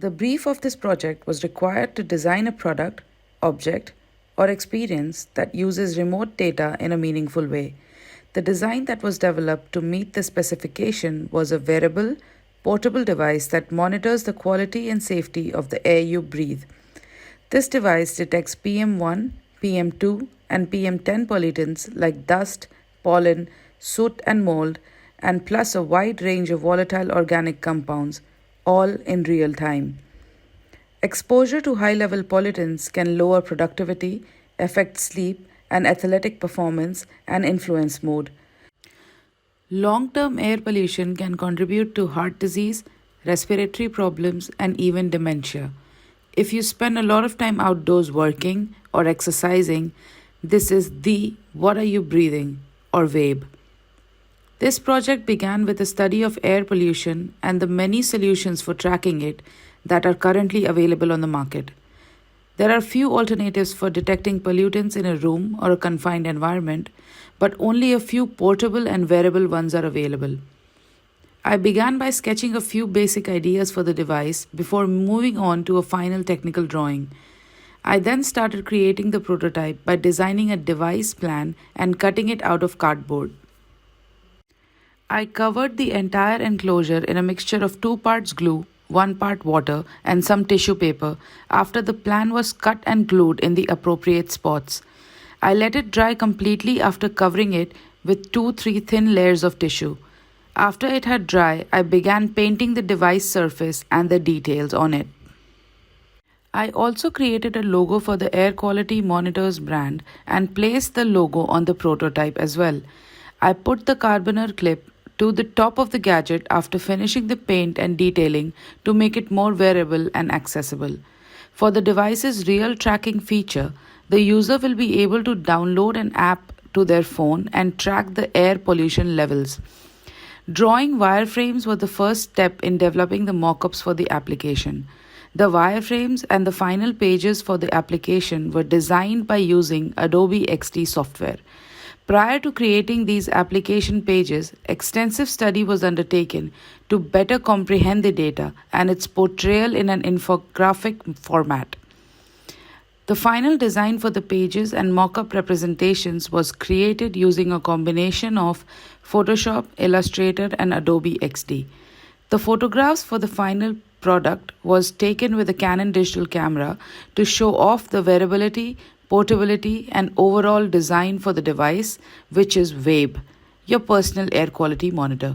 The brief of this project was required to design a product, object, or experience that uses remote data in a meaningful way. The design that was developed to meet the specification was a wearable, portable device that monitors the quality and safety of the air you breathe. This device detects PM1, PM2, and PM10 pollutants like dust, pollen, soot, and mold, and plus a wide range of volatile organic compounds, all in real time. Exposure to high level pollutants can lower productivity, affect sleep and athletic performance, and influence mood. Long term air pollution can contribute to heart disease, respiratory problems, and even dementia. If you spend a lot of time outdoors working or exercising, this is the What Are You Breathing or VABE. This project began with a study of air pollution and the many solutions for tracking it that are currently available on the market. There are few alternatives for detecting pollutants in a room or a confined environment, but only a few portable and wearable ones are available. I began by sketching a few basic ideas for the device before moving on to a final technical drawing. I then started creating the prototype by designing a device plan and cutting it out of cardboard. I covered the entire enclosure in a mixture of 2 parts glue, 1 part water, and some tissue paper after the plan was cut and glued in the appropriate spots. I let it dry completely after covering it with 2-3 thin layers of tissue. After it had dried, I began painting the device surface and the details on it. I also created a logo for the Air Quality Monitors brand and placed the logo on the prototype as well. I put the carabiner clip to the top of the gadget after finishing the paint and detailing to make it more wearable and accessible. For the device's real tracking feature, the user will be able to download an app to their phone and track the air pollution levels. Drawing wireframes were the first step in developing the mockups for the application. The wireframes and the final pages for the application were designed by using Adobe XD software. Prior to creating these application pages, extensive study was undertaken to better comprehend the data and its portrayal in an infographic format. The final design for the pages and mock-up representations was created using a combination of Photoshop, Illustrator, and Adobe XD. The photographs for the final product was taken with a Canon digital camera to show off the wearability, portability, and overall design for the device, which is VABE, your personal air quality monitor.